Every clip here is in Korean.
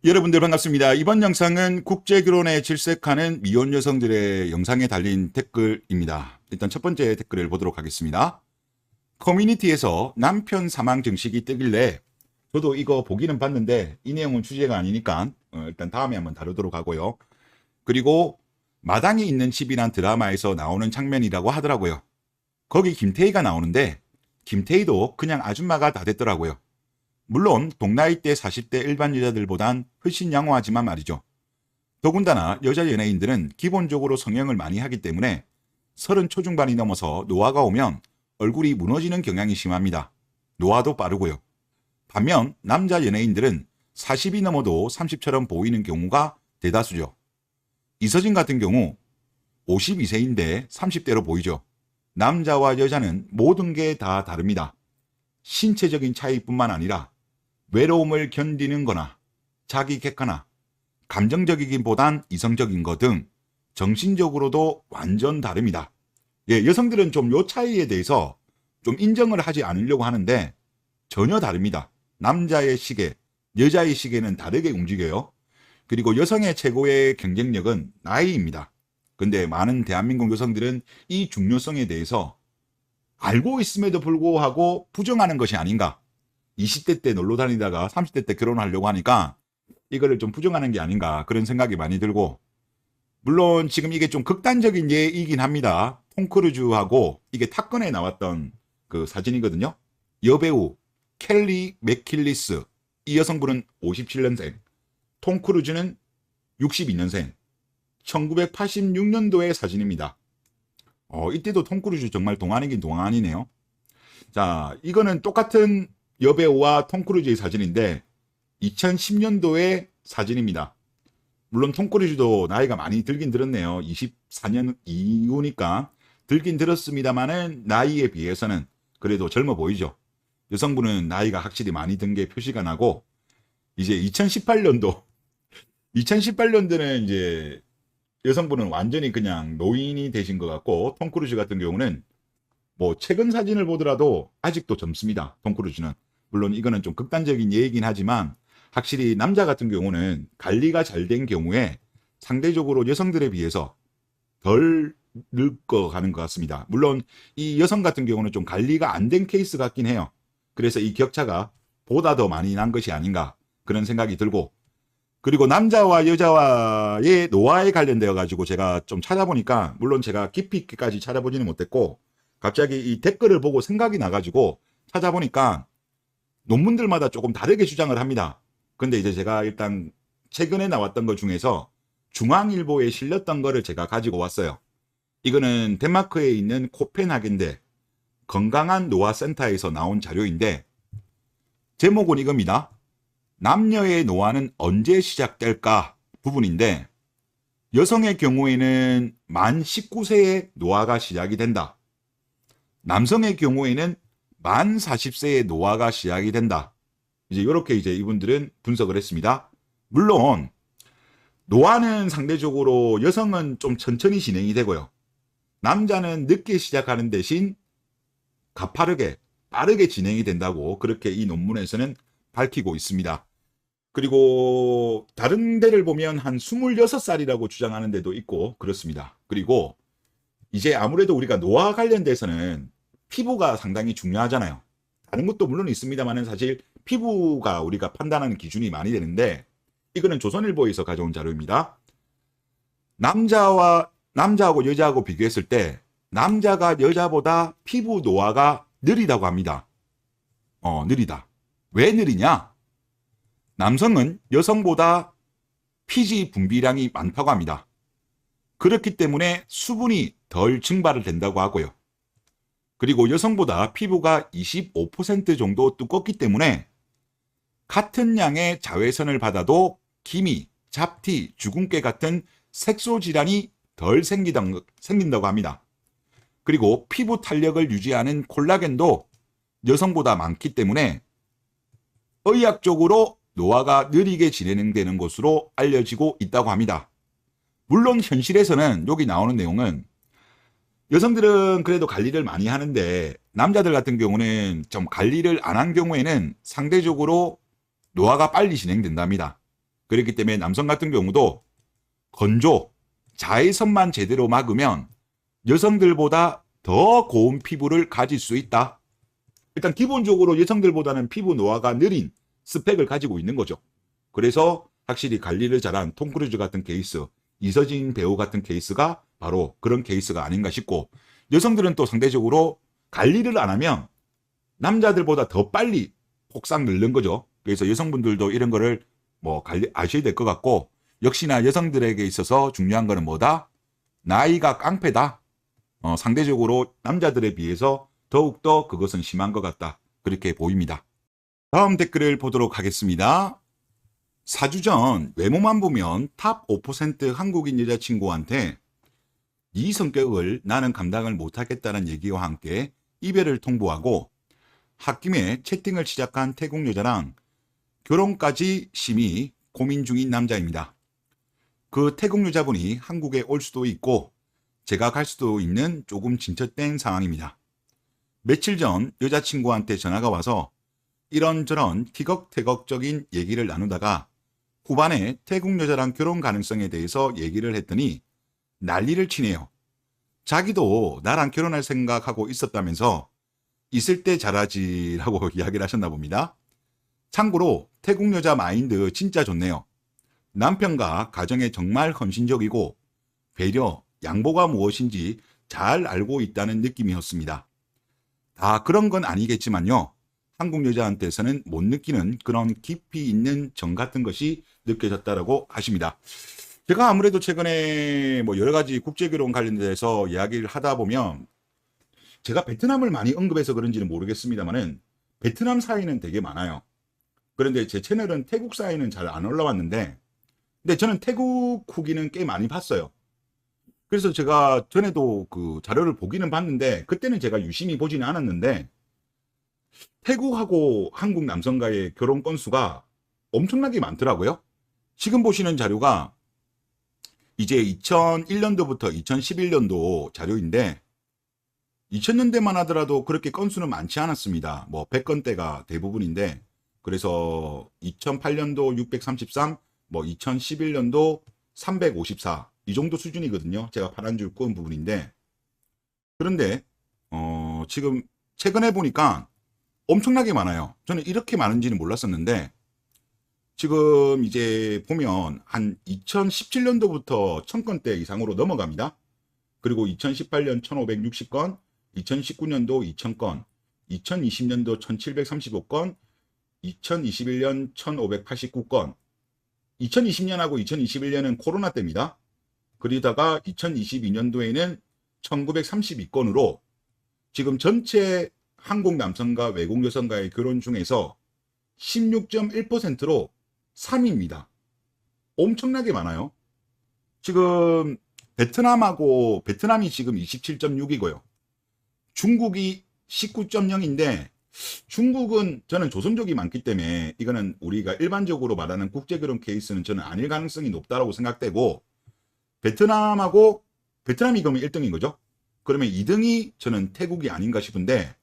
여러분들 반갑습니다. 이번 영상은 국제결혼에 질색하는 미혼 여성들의 영상에 달린 댓글입니다. 일단 첫 번째 댓글을 보도록 하겠습니다. 커뮤니티에서 남편 사망 증식이 뜨길래 저도 이거 보기는 봤는데 이 내용은 주제가 아니니까 일단 다음에 한번 다루도록 하고요. 그리고 마당이 있는 집이란 드라마에서 나오는 장면이라고 하더라고요. 거기 김태희가 나오는데 김태희도 그냥 아줌마가 다 됐더라고요. 물론 동나이대 40대 일반 여자들보단 훨씬 양호하지만 말이죠. 더군다나 여자 연예인들은 기본적으로 성형을 많이 하기 때문에 30 초중반이 넘어서 노화가 오면 얼굴이 무너지는 경향이 심합니다. 노화도 빠르고요. 반면 남자 연예인들은 40이 넘어도 30처럼 보이는 경우가 대다수죠. 이서진 같은 경우 52세인데 30대로 보이죠. 남자와 여자는 모든 게 다 다릅니다. 신체적인 차이뿐만 아니라 외로움을 견디는 거나 자기 객관화, 감정적이기보단 이성적인 거 등 정신적으로도 완전 다릅니다. 예, 여성들은 좀 요 차이에 대해서 좀 인정을 하지 않으려고 하는데 전혀 다릅니다. 남자의 시계, 여자의 시계는 다르게 움직여요. 그리고 여성의 최고의 경쟁력은 나이입니다. 근데 많은 대한민국 여성들은 이 중요성에 대해서 알고 있음에도 불구하고 부정하는 것이 아닌가. 20대 때 놀러 다니다가 30대 때 결혼하려고 하니까 이거를 좀 부정하는 게 아닌가 그런 생각이 많이 들고, 물론 지금 이게 좀 극단적인 예이긴 합니다. 톰 크루즈하고 이게 탑건에 나왔던 그 사진이거든요. 여배우 켈리 맥킬리스, 이 여성분은 57년생, 톰 크루즈는 62년생, 1986년도의 사진입니다. 이때도 톰 크루즈 정말 동안이긴 동안이네요. 자, 이거는 똑같은 여배우와 톰 크루즈의 사진인데 2010년도의 사진입니다. 물론 톰 크루즈도 나이가 많이 들긴 들었네요. 24년 이후니까 들긴 들었습니다만은 나이에 비해서는 그래도 젊어 보이죠. 여성분은 나이가 확실히 많이 든 게 표시가 나고, 이제 2018년도는 이제 여성분은 완전히 그냥 노인이 되신 것 같고, 톰 크루즈 같은 경우는 뭐 최근 사진을 보더라도 아직도 젊습니다. 톰 크루즈는. 물론 이거는 좀 극단적인 예이긴 하지만 확실히 남자 같은 경우는 관리가 잘 된 경우에 상대적으로 여성들에 비해서 덜 늙어가는 것 같습니다. 물론 이 여성 같은 경우는 좀 관리가 안 된 케이스 같긴 해요. 그래서 이 격차가 보다 더 많이 난 것이 아닌가 그런 생각이 들고, 그리고 남자와 여자와의 노화에 관련되어 가지고 제가 좀 찾아보니까, 물론 제가 깊이 있게까지 찾아보지는 못했고 갑자기 이 댓글을 보고 생각이 나가지고 찾아보니까 논문들마다 조금 다르게 주장을 합니다. 근데 이제 제가 일단 최근에 나왔던 것 중에서 중앙일보에 실렸던 거를 제가 가지고 왔어요. 이거는 덴마크에 있는 코펜하겐대 건강한 노화센터에서 나온 자료인데, 제목은 이겁니다. 남녀의 노화는 언제 시작될까 부분인데, 여성의 경우에는 만 19세에 노화가 시작이 된다. 남성의 경우에는 만 40세에 노화가 시작이 된다. 이제 이렇게 이제 이분들은 분석을 했습니다. 물론 노화는 상대적으로 여성은 좀 천천히 진행이 되고요. 남자는 늦게 시작하는 대신 가파르게 빠르게 진행이 된다고 그렇게 이 논문에서는 밝히고 있습니다. 그리고 다른 데를 보면 한 26살이라고 주장하는 데도 있고 그렇습니다. 그리고 이제 아무래도 우리가 노화 관련돼서는 피부가 상당히 중요하잖아요. 다른 것도 물론 있습니다만 사실 피부가 우리가 판단하는 기준이 많이 되는데, 이거는 조선일보에서 가져온 자료입니다. 남자하고 여자하고 비교했을 때 남자가 여자보다 피부 노화가 느리다고 합니다. 느리다. 왜 느리냐? 남성은 여성보다 피지 분비량이 많다고 합니다. 그렇기 때문에 수분이 덜 증발을 된다고 하고요. 그리고 여성보다 피부가 25% 정도 두껍기 때문에 같은 양의 자외선을 받아도 기미, 잡티, 주근깨 같은 색소 질환이 덜 생긴다고 합니다. 그리고 피부 탄력을 유지하는 콜라겐도 여성보다 많기 때문에 의학적으로 노화가 느리게 진행되는 것으로 알려지고 있다고 합니다. 물론 현실에서는 여기 나오는 내용은 여성들은 그래도 관리를 많이 하는데 남자들 같은 경우는 좀 관리를 안 한 경우에는 상대적으로 노화가 빨리 진행된답니다. 그렇기 때문에 남성 같은 경우도 건조, 자외선만 제대로 막으면 여성들보다 더 고운 피부를 가질 수 있다. 일단 기본적으로 여성들보다는 피부 노화가 느린 스펙을 가지고 있는 거죠. 그래서 확실히 관리를 잘한 톰 크루즈 같은 케이스, 이서진 배우 같은 케이스가 바로 그런 케이스가 아닌가 싶고, 여성들은 또 상대적으로 관리를 안 하면 남자들보다 더 빨리 폭삭 늙는 거죠. 그래서 여성분들도 이런 거를 아셔야 될 것 같고, 역시나 여성들에게 있어서 중요한 거는 뭐다? 나이가 깡패다. 상대적으로 남자들에 비해서 더욱더 그것은 심한 것 같다. 그렇게 보입니다. 다음 댓글을 보도록 하겠습니다. 4주 전 외모만 보면 탑 5% 한국인 여자친구한테 네 성격을 나는 감당을 못하겠다는 얘기와 함께 이별을 통보하고 홧김에 채팅을 시작한 태국 여자랑 결혼까지 심히 고민 중인 남자입니다. 그 태국 여자분이 한국에 올 수도 있고 제가 갈 수도 있는 조금 진척된 상황입니다. 며칠 전 여자친구한테 전화가 와서 이런저런 티격태격적인 얘기를 나누다가 후반에 태국 여자랑 결혼 가능성에 대해서 얘기를 했더니 난리를 치네요. 자기도 나랑 결혼할 생각하고 있었다면서 있을 때 잘하지라고 이야기를 하셨나 봅니다. 참고로 태국 여자 마인드 진짜 좋네요. 남편과 가정에 정말 헌신적이고 배려, 양보가 무엇인지 잘 알고 있다는 느낌이었습니다. 다 그런 건 아니겠지만요. 한국 여자한테서는 못 느끼는 그런 깊이 있는 정 같은 것이 느껴졌다라고 하십니다. 제가 아무래도 최근에 여러 가지 국제결혼 관련돼서 이야기를 하다 보면 제가 베트남을 많이 언급해서 그런지는 모르겠습니다만은 베트남 사이는 되게 많아요. 그런데 제 채널은 태국 사이는 잘 안 올라왔는데 근데 저는 태국 후기는 꽤 많이 봤어요. 그래서 제가 전에도 그 자료를 보기는 봤는데 그때는 제가 유심히 보지는 않았는데 태국하고 한국 남성과의 결혼 건수가 엄청나게 많더라고요. 지금 보시는 자료가 이제 2001년도부터 2011년도 자료인데 2000년대만 하더라도 그렇게 건수는 많지 않았습니다. 100건대가 대부분인데 그래서 2008년도 633, 2011년도 354 이 정도 수준이거든요. 제가 파란 줄 끄은 부분인데 그런데 지금 최근에 보니까 엄청나게 많아요. 저는 이렇게 많은지는 몰랐었는데 지금 이제 보면 한 2017년도부터 1000건대 이상으로 넘어갑니다. 그리고 2018년 1560건, 2019년도 2000건, 2020년도 1735건, 2021년 1589건, 2020년하고 2021년은 코로나 때입니다. 그러다가 2022년도에는 1932건으로 지금 전체 한국 남성과 외국 여성과의 결혼 중에서 16.1%로 3위입니다. 엄청나게 많아요. 지금 베트남이 지금 27.6이고요. 중국이 19.0인데 중국은 저는 조선족이 많기 때문에 이거는 우리가 일반적으로 말하는 국제결혼 케이스는 저는 아닐 가능성이 높다고 생각되고 베트남이 그러면 1등인 거죠. 그러면 2등이 저는 태국이 아닌가 싶은데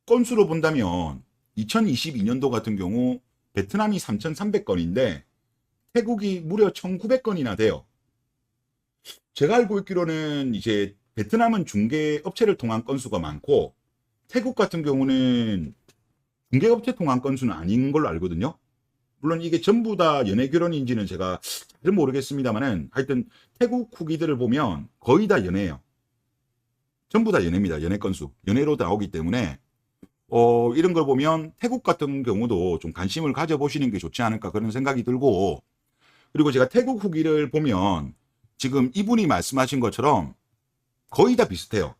건수로 본다면 2022년도 같은 경우 베트남이 3,300건인데 태국이 무려 1,900건이나 돼요. 제가 알고 있기로는 이제 베트남은 중개업체를 통한 건수가 많고 태국 같은 경우는 중개업체 통한 건수는 아닌 걸로 알거든요. 물론 이게 전부 다 연애 결혼인지는 제가 잘 모르겠습니다만은 하여튼 태국 후기들을 보면 거의 다 연애예요. 전부 다 연애입니다. 연애 건수. 연애로 나오기 때문에 이런 걸 보면 태국 같은 경우도 좀 관심을 가져보시는 게 좋지 않을까 그런 생각이 들고 그리고 제가 태국 후기를 보면 지금 이분이 말씀하신 것처럼 거의 다 비슷해요.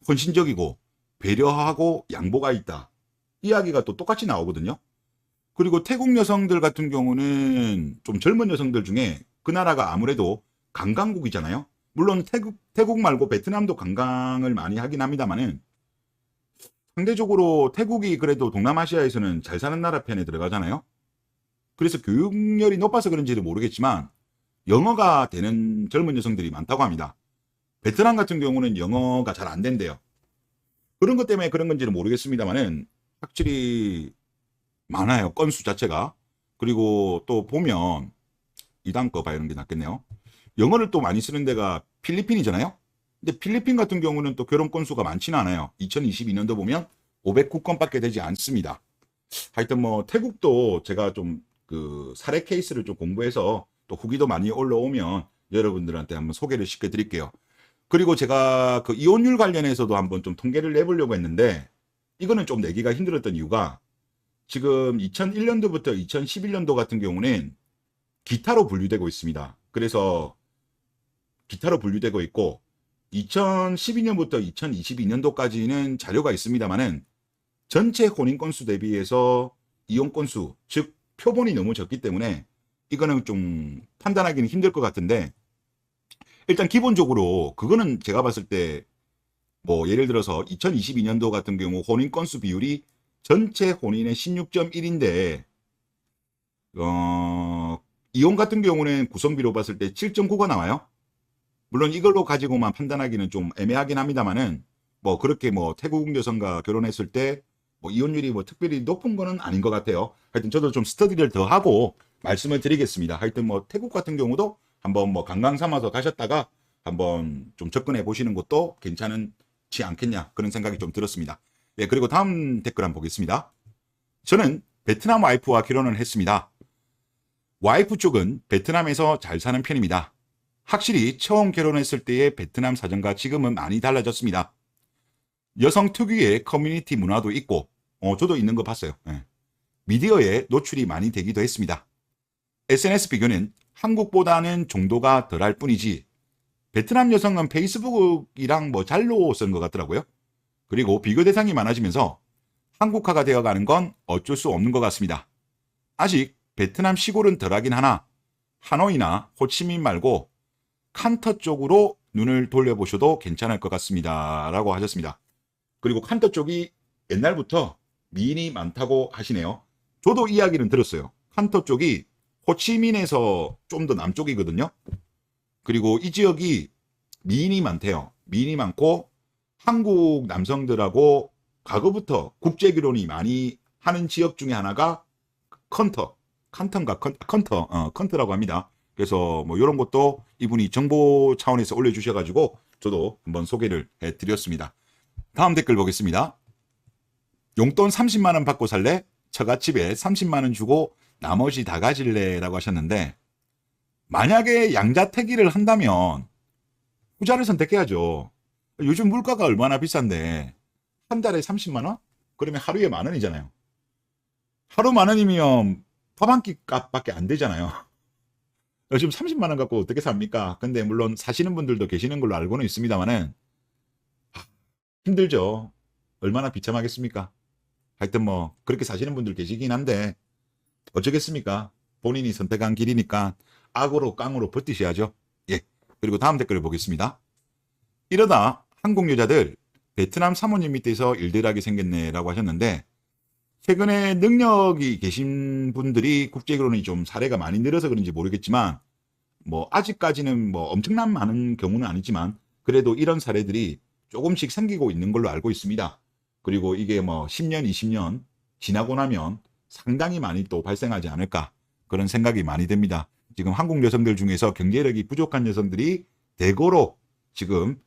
헌신적이고 배려하고 양보가 있다. 이야기가 또 똑같이 나오거든요. 그리고 태국 여성들 같은 경우는 좀 젊은 여성들 중에 그 나라가 아무래도 관광국이잖아요. 물론 태국 말고 베트남도 관광을 많이 하긴 합니다만은 상대적으로 태국이 그래도 동남아시아에서는 잘 사는 나라 편에 들어가잖아요. 그래서 교육열이 높아서 그런지는 모르겠지만 영어가 되는 젊은 여성들이 많다고 합니다. 베트남 같은 경우는 영어가 잘 안 된대요. 그런 것 때문에 그런 건지는 모르겠습니다만은 확실히 많아요. 건수 자체가. 그리고 또 보면 이 다음 거 봐야 하는 게 낫겠네요. 영어를 또 많이 쓰는 데가 필리핀이잖아요. 근데 필리핀 같은 경우는 또 결혼 건수가 많지는 않아요. 2022년도 보면 509건밖에 되지 않습니다. 하여튼 뭐 태국도 제가 좀 그 사례 케이스를 좀 공부해서 또 후기도 많이 올라오면 여러분들한테 한번 소개를 시켜 드릴게요. 그리고 제가 그 이혼율 관련해서도 한번 좀 통계를 내보려고 했는데 이거는 좀 내기가 힘들었던 이유가 지금 2001년도부터 2011년도 같은 경우는 기타로 분류되고 있습니다. 그래서 기타로 분류되고 있고 2012년부터 2022년도까지는 자료가 있습니다만은 전체 혼인 건수 대비해서 이혼 건수, 즉 표본이 너무 적기 때문에 이거는 좀 판단하기는 힘들 것 같은데 일단 기본적으로 그거는 제가 봤을 때 뭐 예를 들어서 2022년도 같은 경우 혼인 건수 비율이 전체 혼인의 16.1인데 이혼 같은 경우는 구성비로 봤을 때 7.9가 나와요. 물론 이걸로 가지고만 판단하기는 좀 애매하긴 합니다만은 뭐 그렇게 뭐 태국 여성과 결혼했을 때 뭐 이혼율이 뭐 특별히 높은 거는 아닌 것 같아요. 하여튼 저도 좀 스터디를 더 하고 말씀을 드리겠습니다. 하여튼 뭐 태국 같은 경우도 한번 뭐 관광 삼아서 가셨다가 한번 좀 접근해 보시는 것도 괜찮지 않겠냐 그런 생각이 좀 들었습니다. 네, 그리고 다음 댓글 한번 보겠습니다. 저는 베트남 와이프와 결혼을 했습니다. 와이프 쪽은 베트남에서 잘 사는 편입니다. 확실히 처음 결혼했을 때의 베트남 사정과 지금은 많이 달라졌습니다. 여성 특유의 커뮤니티 문화도 있고 저도 있는 거 봤어요. 네. 미디어에 노출이 많이 되기도 했습니다. SNS 비교는 한국보다는 정도가 덜할 뿐이지 베트남 여성은 페이스북이랑 뭐 잘로 쓰는 것 같더라고요. 그리고 비교 대상이 많아지면서 한국화가 되어가는 건 어쩔 수 없는 것 같습니다. 아직 베트남 시골은 덜하긴 하나 하노이나 호치민 말고 칸터 쪽으로 눈을 돌려보셔도 괜찮을 것 같습니다. 라고 하셨습니다. 그리고 칸터 쪽이 옛날부터 미인이 많다고 하시네요. 저도 이야기는 들었어요. 칸터 쪽이 호치민에서 좀 더 남쪽이거든요. 그리고 이 지역이 미인이 많대요. 미인이 많고 한국 남성들하고 과거부터 국제 결혼이 많이 하는 지역 중에 하나가 컨터라고 합니다. 그래서 뭐 이런 것도 이분이 정보 차원에서 올려주셔가지고 저도 한번 소개를 해드렸습니다. 다음 댓글 보겠습니다. 용돈 30만 원 받고 살래? 처갓집에 30만 원 주고 나머지 다 가질래? 라고 하셨는데 만약에 양자택일을 한다면 후자를 선택해야죠. 요즘 물가가 얼마나 비싼데 한 달에 30만 원? 그러면 하루에 10,000원이잖아요. 하루 10,000원이면 밥 한 끼 값밖에 안 되잖아요. 요즘 30만 원 갖고 어떻게 삽니까? 근데 물론 사시는 분들도 계시는 걸로 알고는 있습니다만은 힘들죠. 얼마나 비참하겠습니까? 하여튼 뭐 그렇게 사시는 분들 계시긴 한데 어쩌겠습니까? 본인이 선택한 길이니까 악으로 깡으로 버티셔야죠. 예. 그리고 다음 댓글을 보겠습니다. 이러다 한국 여자들 베트남 사모님 밑에서 일들하게 생겼네 라고 하셨는데 최근에 능력이 계신 분들이 국제결혼이 좀 사례가 많이 늘어서 그런지 모르겠지만 뭐 아직까지는 뭐 엄청난 많은 경우는 아니지만 그래도 이런 사례들이 조금씩 생기고 있는 걸로 알고 있습니다. 그리고 이게 뭐 10년, 20년 지나고 나면 상당히 많이 또 발생하지 않을까 그런 생각이 많이 듭니다. 지금 한국 여성들 중에서 경제력이 부족한 여성들이 대거로 지금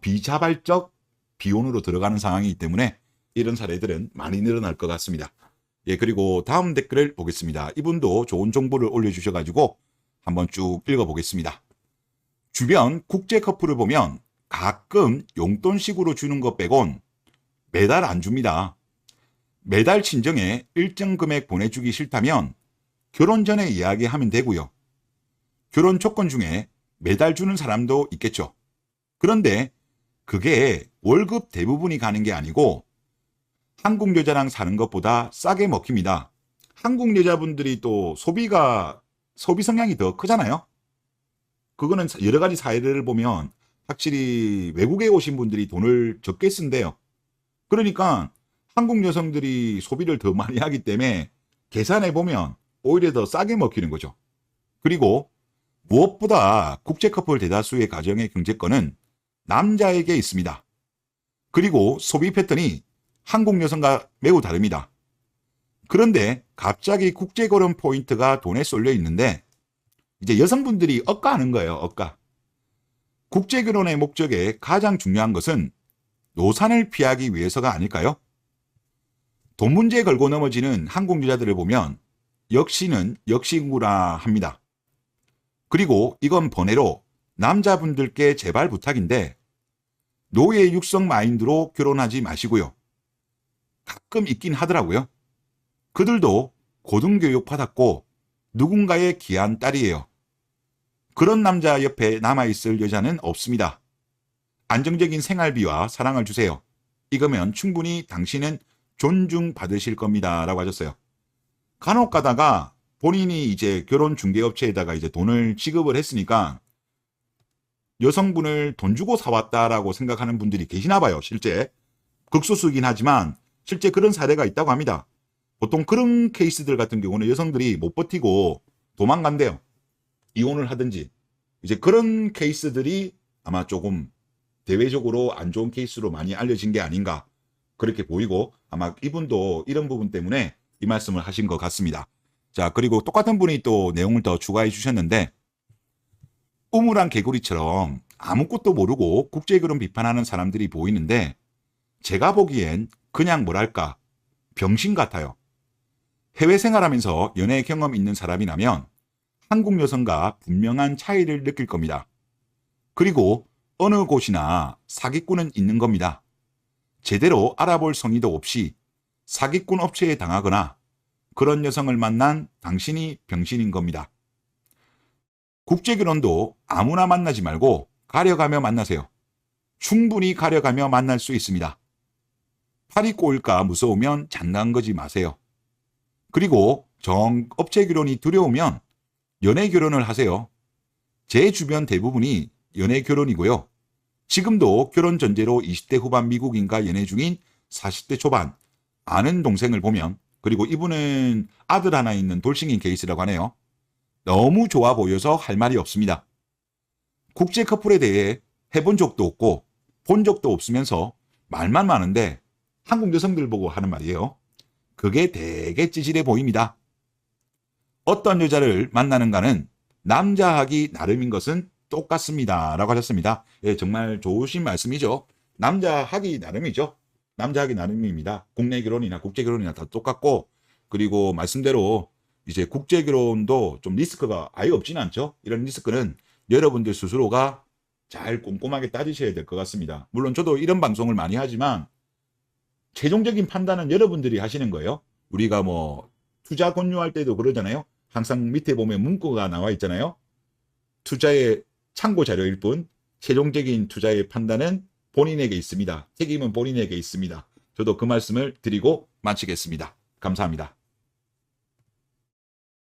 비자발적 비혼으로 들어가는 상황이기 때문에 이런 사례들은 많이 늘어날 것 같습니다. 예, 그리고 다음 댓글을 보겠습니다. 이분도 좋은 정보를 올려주셔가지고 한번 쭉 읽어보겠습니다. 주변 국제 커플을 보면 가끔 용돈식으로 주는 것 빼곤 매달 안 줍니다. 매달 친정에 일정 금액 보내주기 싫다면 결혼 전에 이야기하면 되고요. 결혼 조건 중에 매달 주는 사람도 있겠죠. 그런데 그게 월급 대부분이 가는 게 아니고 한국 여자랑 사는 것보다 싸게 먹힙니다. 한국 여자분들이 또 소비 성향이 더 크잖아요. 그거는 여러 가지 사례를 보면 확실히 외국에 오신 분들이 돈을 적게 쓴대요. 그러니까 한국 여성들이 소비를 더 많이 하기 때문에 계산해 보면 오히려 더 싸게 먹히는 거죠. 그리고 무엇보다 국제 커플 대다수의 가정의 경제권은 남자에게 있습니다. 그리고 소비 패턴이 한국 여성과 매우 다릅니다. 그런데 갑자기 국제결혼 포인트가 돈에 쏠려 있는데 이제 여성분들이 억까하는 거예요. 억까. 국제결혼의 목적에 가장 중요한 것은 노산을 피하기 위해서가 아닐까요? 돈 문제에 걸고 넘어지는 한국 여자들을 보면 역시는 역시구나 합니다. 그리고 이건 번외로 남자분들께 제발 부탁인데 노예 육성 마인드로 결혼하지 마시고요. 가끔 있긴 하더라고요. 그들도 고등교육 받았고 누군가의 귀한 딸이에요. 그런 남자 옆에 남아있을 여자는 없습니다. 안정적인 생활비와 사랑을 주세요. 이거면 충분히 당신은 존중받으실 겁니다. 라고 하셨어요. 간혹 가다가 본인이 이제 결혼 중개업체에다가 이제 돈을 지급을 했으니까 여성분을 돈 주고 사왔다라고 생각하는 분들이 계시나 봐요. 실제. 극소수이긴 하지만 실제 그런 사례가 있다고 합니다. 보통 그런 케이스들 같은 경우는 여성들이 못 버티고 도망간대요. 이혼을 하든지. 이제 그런 케이스들이 아마 조금 대외적으로 안 좋은 케이스로 많이 알려진 게 아닌가 그렇게 보이고 아마 이분도 이런 부분 때문에 이 말씀을 하신 것 같습니다. 자, 그리고 똑같은 분이 또 내용을 더 추가해 주셨는데 우물한 개구리처럼 아무것도 모르고 국제결혼 비판하는 사람들이 보이는데 제가 보기엔 그냥 뭐랄까 병신 같아요. 해외 생활하면서 연애 경험 있는 사람이라면 한국 여성과 분명한 차이를 느낄 겁니다. 그리고 어느 곳이나 사기꾼은 있는 겁니다. 제대로 알아볼 성의도 없이 사기꾼 업체에 당하거나 그런 여성을 만난 당신이 병신인 겁니다. 국제결혼도 아무나 만나지 말고 가려가며 만나세요. 충분히 가려가며 만날 수 있습니다. 팔이 꼬일까 무서우면 장난 거지 마세요. 그리고 업체 결혼이 두려우면 연애 결혼을 하세요. 제 주변 대부분이 연애 결혼이고요. 지금도 결혼 전제로 20대 후반 미국인과 연애 중인 40대 초반 아는 동생을 보면 그리고 이분은 아들 하나 있는 돌싱인 케이스라고 하네요. 너무 좋아 보여서 할 말이 없습니다. 국제 커플에 대해 해본 적도 없고 본 적도 없으면서 말만 많은데 한국 여성들 보고 하는 말이에요. 그게 되게 찌질해 보입니다. 어떤 여자를 만나는가는 남자하기 나름인 것은 똑같습니다. 라고 하셨습니다. 예, 정말 좋으신 말씀이죠. 남자하기 나름이죠. 남자하기 나름입니다. 국내 결혼이나 국제 결혼이나 다 똑같고 그리고 말씀대로 이제 국제 결혼도 좀 리스크가 아예 없지는 않죠. 이런 리스크는 여러분들 스스로가 잘 꼼꼼하게 따지셔야 될 것 같습니다. 물론 저도 이런 방송을 많이 하지만 최종적인 판단은 여러분들이 하시는 거예요. 우리가 뭐 투자 권유할 때도 그러잖아요. 항상 밑에 보면 문구가 나와 있잖아요. 투자의 참고 자료일 뿐 최종적인 투자의 판단은 본인에게 있습니다. 책임은 본인에게 있습니다. 저도 그 말씀을 드리고 마치겠습니다. 감사합니다.